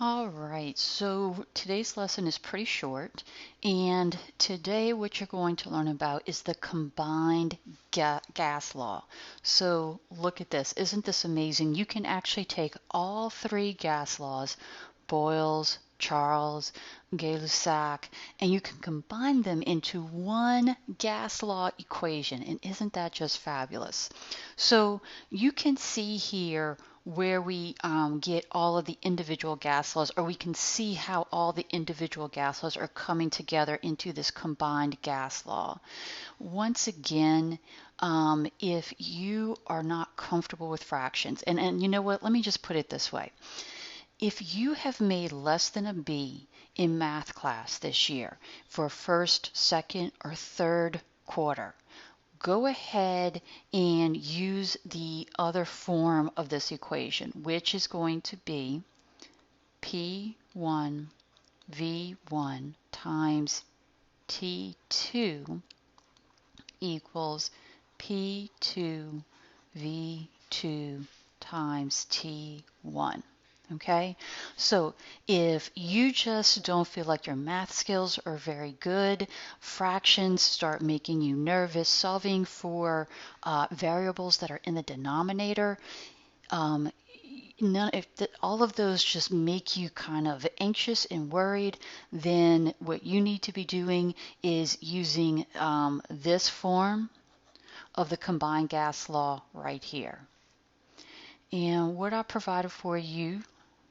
All right, so today's lesson is pretty short, and today what you're going to learn about is the combined gas law. So look at this. Isn't this amazing? You can actually take all three gas laws, Boyle's, Charles, Gay-Lussac, and you can combine them into one gas law equation. And isn't that just fabulous? So you can see here where we get all of the individual gas laws, or we can see how all the individual gas laws are coming together into this combined gas law. Once again, if you are not comfortable with fractions, and you know what, let me just put it this way. If you have made less than a B in math class this year for first, second, or third quarter, go ahead and use the other form of this equation, which is going to be P1 V1 times T2 equals P2 V2 times T1. Okay, so if you just don't feel like your math skills are very good, fractions start making you nervous, solving for variables that are in the denominator, all of those just make you kind of anxious and worried, then what you need to be doing is using this form of the combined gas law right here. And what I provided for you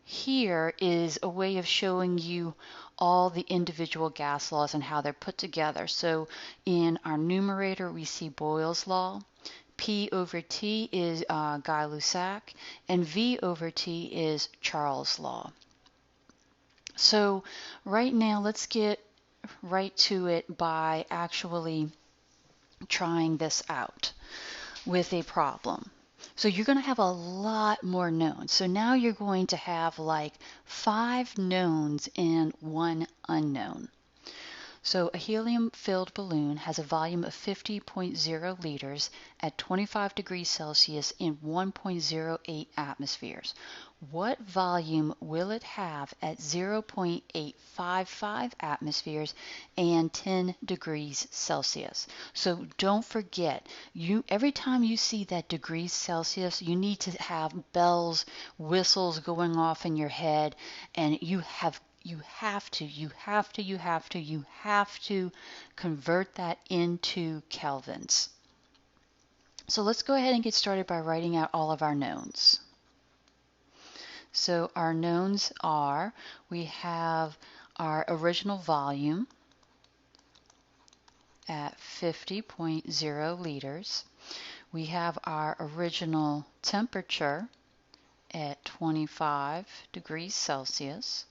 here is a way of showing you all the individual gas laws and how they're put together. So in our numerator, we see Boyle's law. P over T is Gay-Lussac, and V over T is Charles' law. So right now, let's get right to it by actually trying this out with a problem. So you're going to have a lot more knowns. So now you're going to have like 5 knowns and 1 unknown. So a helium-filled balloon has a volume of 50.0 liters at 25 degrees Celsius in 1.08 atmospheres. What volume will it have at 0.855 atmospheres and 10 degrees Celsius? So don't forget, every time you see that degrees Celsius, you need to have bells, whistles going off in your head, and you have to convert that into kelvins. So let's go ahead and get started by writing out all of our knowns. So our knowns are, we have our original volume at 50.0 liters. We have our original temperature at 25 degrees Celsius.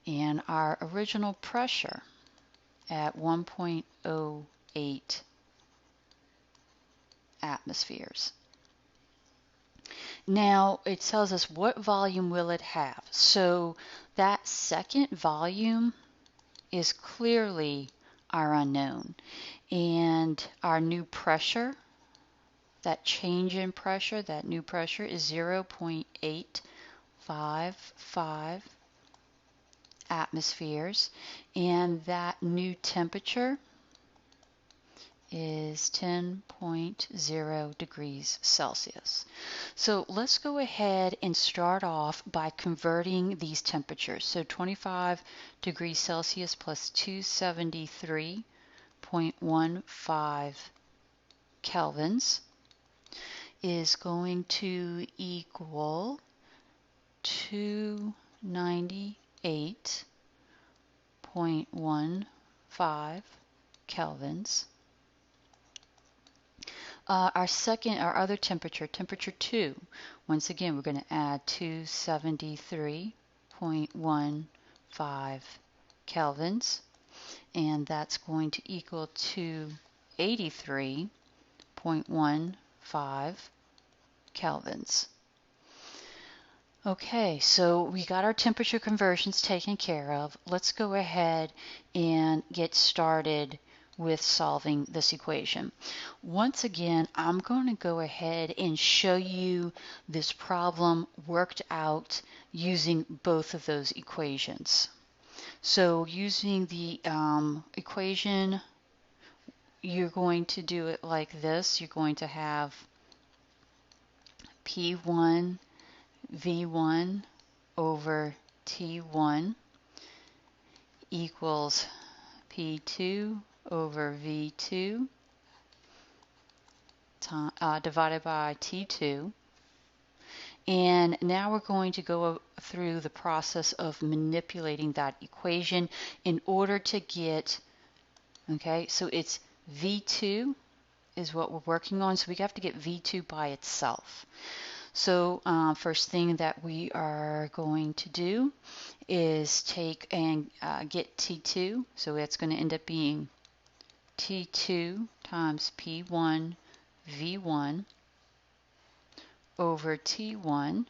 And our original pressure at 1.08 atmospheres. Now it tells us what volume will it have. So that second volume is clearly our unknown. And our new pressure, that change in pressure, that new pressure is 0.855 atmospheres, and that new temperature is 10.0 degrees Celsius. So let's go ahead and start off by converting these temperatures. So 25 degrees Celsius plus 273.15 kelvins is going to equal 298.15 kelvins. Our other temperature, temperature 2, once again, we're going to add 273.15 kelvins, and that's going to equal 283.15 kelvins. Okay, so we got our temperature conversions taken care of. Let's go ahead and get started with solving this equation. Once again, I'm going to go ahead and show you this problem worked out using both of those equations. So using the equation, you're going to do it like this. You're going to have P1 V1 over T1 equals P2 over V2 divided by T2. And now we're going to go through the process of manipulating that equation in order to get, okay, so it's V2 is what we're working on, so we have to get V2 by itself. So first thing that we are going to do is take and get T2, so it's going to end up being T2 times P1 V1 over T1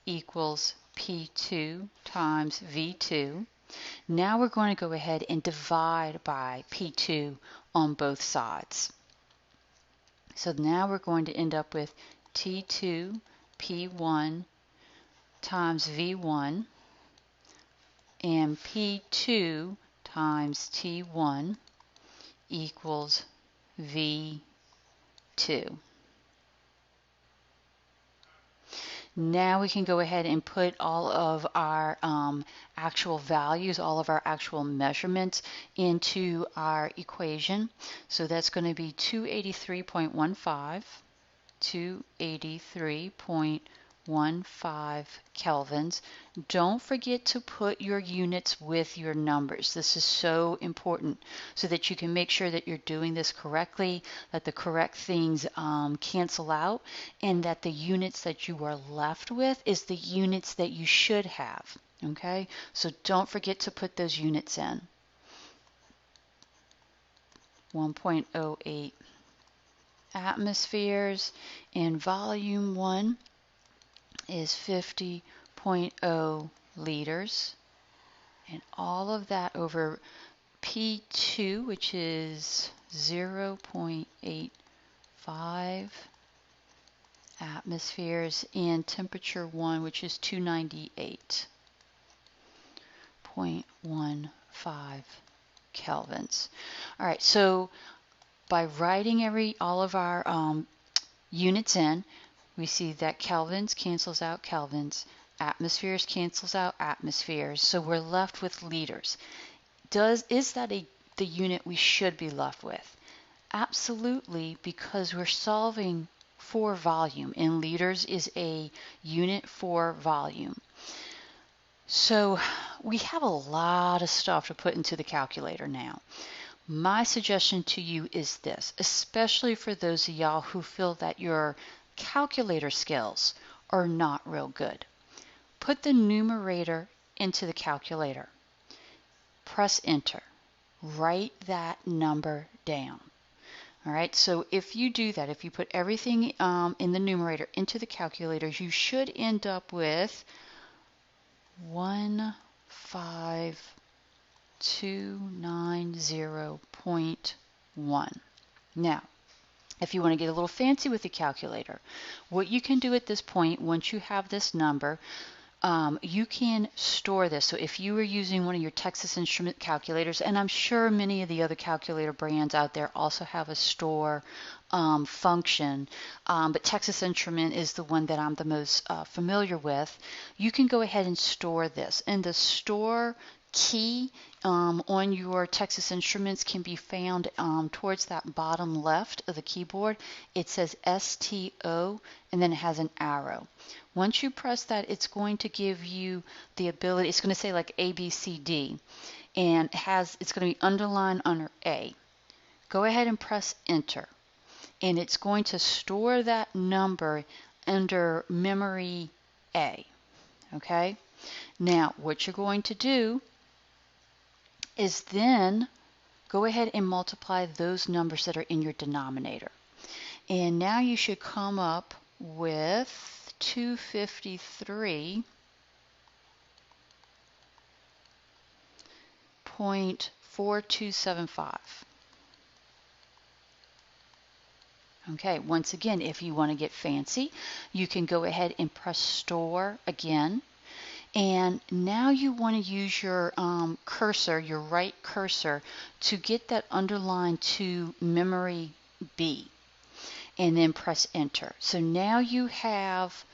equals P2 times V2. Now we're going to go ahead and divide by P2 on both sides. So now we're going to end up with T2 P1 times V1 and P2 times T1 equals V2. Now we can go ahead and put all of our actual values, all of our actual measurements into our equation. So that's going to be 283.15, 283.15 kelvins. Don't forget to put your units with your numbers. This is so important so that you can make sure that you're doing this correctly, that the correct things cancel out, and that the units that you are left with is the units that you should have. Okay, so don't forget to put those units in. 1.08 atmospheres, and volume 1 is 50.0 liters, and all of that over P2, which is 0.85 atmospheres, and temperature 1, which is 298.15 kelvins. All right, so by writing all of our units in, we see that kelvins cancels out kelvins, atmospheres cancels out atmospheres, so we're left with liters. Is that the unit we should be left with? Absolutely, because we're solving for volume, and liters is a unit for volume. So we have a lot of stuff to put into the calculator now. My suggestion to you is this, especially for those of y'all who feel that your calculator skills are not real good. Put the numerator into the calculator. Press enter. Write that number down. All right, so if you do that, if you put everything in the numerator into the calculator, you should end up with 15290.1. Now, if you want to get a little fancy with the calculator, what you can do at this point, once you have this number, you can store this. So if you were using one of your Texas Instrument calculators, and I'm sure many of the other calculator brands out there also have a store function, but Texas Instrument is the one that I'm the most familiar with, you can go ahead and store this. And the store key on your Texas Instruments can be found towards that bottom left of the keyboard. It says STO, and then it has an arrow. Once you press that, it's going to give you the ability, it's going to say like ABCD, and it's going to be underlined under A. Go ahead and press enter, and it's going to store that number under memory A. Okay? Now, what you're going to do is then go ahead and multiply those numbers that are in your denominator. And now you should come up with 253.4275. Okay, once again, if you want to get fancy, you can go ahead and press store again. And now you want to use your cursor, your right cursor, to get that underline to memory B, and then press enter. So now you have,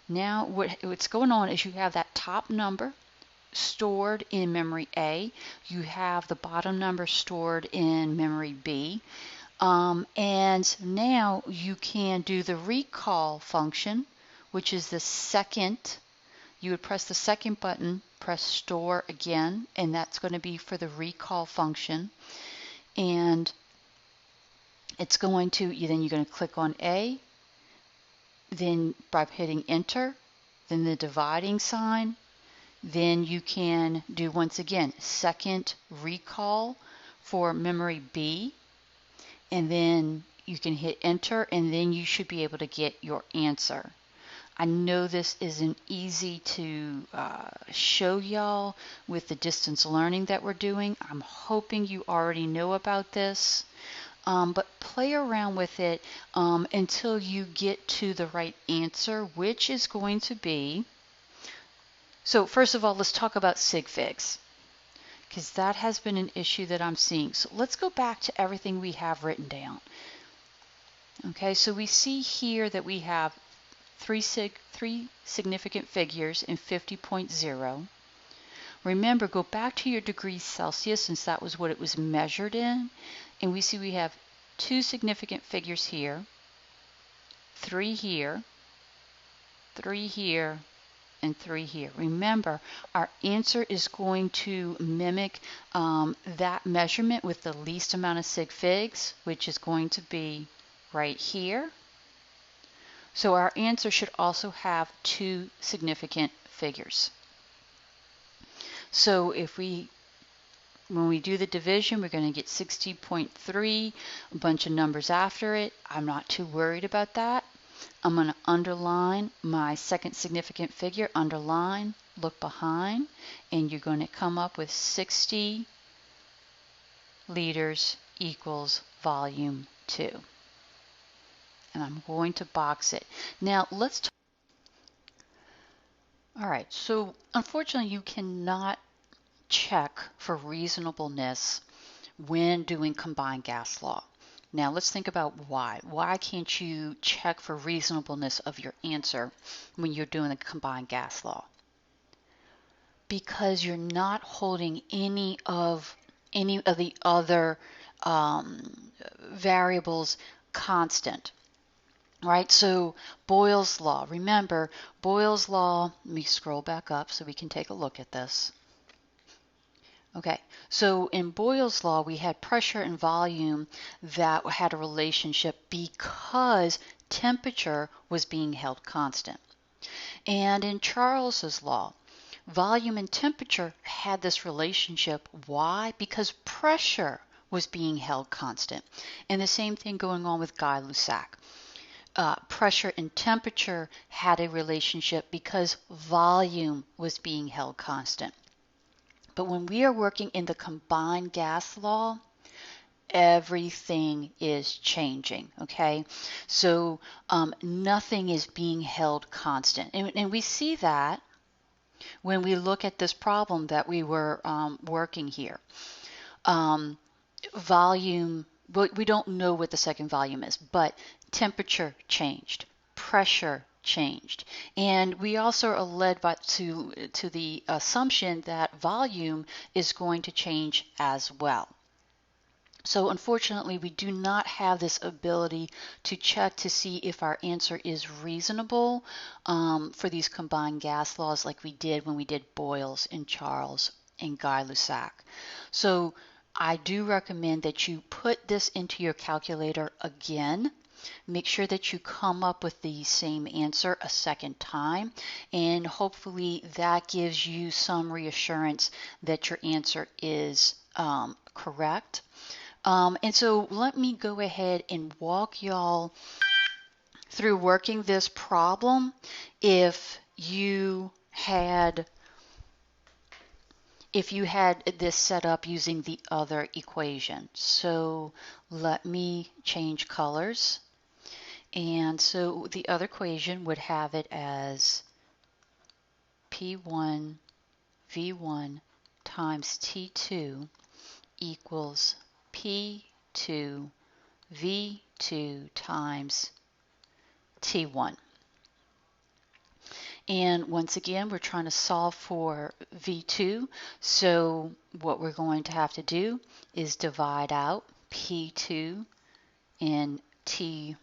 now what's going on is you have that top number stored in memory A, you have the bottom number stored in memory B, and now you can do the recall function, which is the second. You would press the second button, press store again, and that's going to be for the recall function. And it's going to, then you're going to click on A, then by hitting enter, then the dividing sign, then you can do once again second recall for memory B, and then you can hit enter, and then you should be able to get your answer. I know this isn't easy to show y'all with the distance learning that we're doing. I'm hoping you already know about this, but play around with it until you get to the right answer, which is going to be, so first of all, let's talk about sig figs, because that has been an issue that I'm seeing. So let's go back to everything we have written down. Okay, so we see here that we have three significant figures in 50.0. Remember, go back to your degrees Celsius, since that was what it was measured in, and we see we have two significant figures here, 3 here, 3 here, and 3 here. Remember, our answer is going to mimic that measurement with the least amount of sig figs, which is going to be right here. So our answer should also have 2 significant figures. So if when we do the division, we're going to get 60.3, a bunch of numbers after it. I'm not too worried about that. I'm going to underline my second significant figure, underline, look behind, and you're going to come up with 60 liters equals volume 2. And I'm going to box it. Now let's talk. All right, so unfortunately you cannot check for reasonableness when doing combined gas law. Now let's think about why. Why can't you check for reasonableness of your answer when you're doing the combined gas law? Because you're not holding any of the other variables constant. Right, so Boyle's law. Remember, Boyle's law, let me scroll back up so we can take a look at this. Okay, so in Boyle's law, we had pressure and volume that had a relationship because temperature was being held constant. And in Charles's law, volume and temperature had this relationship. Why? Because pressure was being held constant. And the same thing going on with Gay-Lussac. Pressure and temperature had a relationship because volume was being held constant. But when we are working in the combined gas law, everything is changing, okay? So nothing is being held constant. And we see that when we look at this problem that we were working here. Volume, we don't know what the second volume is, but temperature changed, pressure changed, and we also are led to the assumption that volume is going to change as well. So unfortunately, we do not have this ability to check to see if our answer is reasonable for these combined gas laws like we did when we did Boyle's and Charles and Gay-Lussac. So I do recommend that you put this into your calculator again. Make sure that you come up with the same answer a second time, and hopefully that gives you some reassurance that your answer is correct. And so let me go ahead and walk y'all through working this problem if you had this set up using the other equation. So let me change colors. And so the other equation would have it as P1 V1 times T2 equals P2 V2 times T1. And once again, we're trying to solve for V2. So what we're going to have to do is divide out P2 and T1.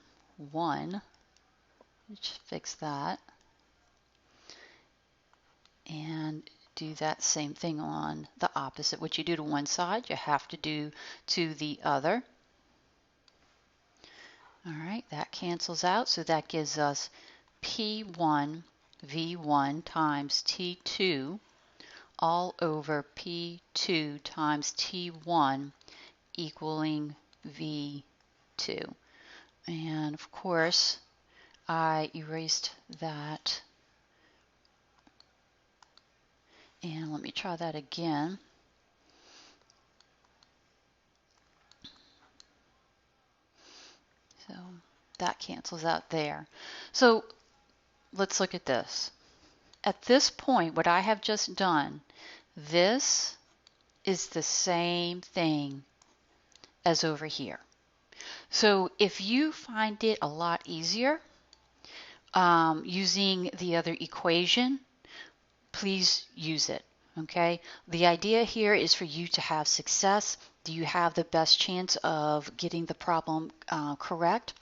Let's fix that. And do that same thing on the opposite. What you do to one side, you have to do to the other. All right, that cancels out. So that gives us P1 V1 times T2 all over P2 times T1 equaling V2. And of course, I erased that. And let me try that again. So that cancels out there. So let's look at this. At this point, what I have just done, this is the same thing as over here. So if you find it a lot easier using the other equation, please use it. Okay, the idea here is for you to have success. Do you have the best chance of getting the problem correct?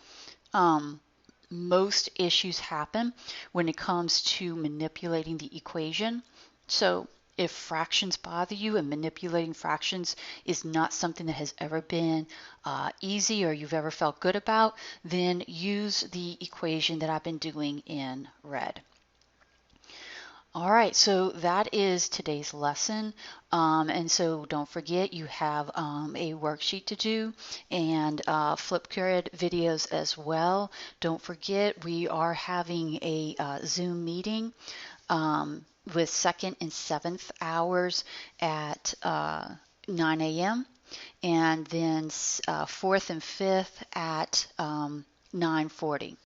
Most issues happen when it comes to manipulating the equation. So if fractions bother you and manipulating fractions is not something that has ever been easy or you've ever felt good about, then use the equation that I've been doing in red. All right, so that is today's lesson. And so don't forget you have a worksheet to do and Flipgrid videos as well. Don't forget we are having a Zoom meeting with 2nd and 7th hours at 9 a.m. and then 4th and 5th at 9:40.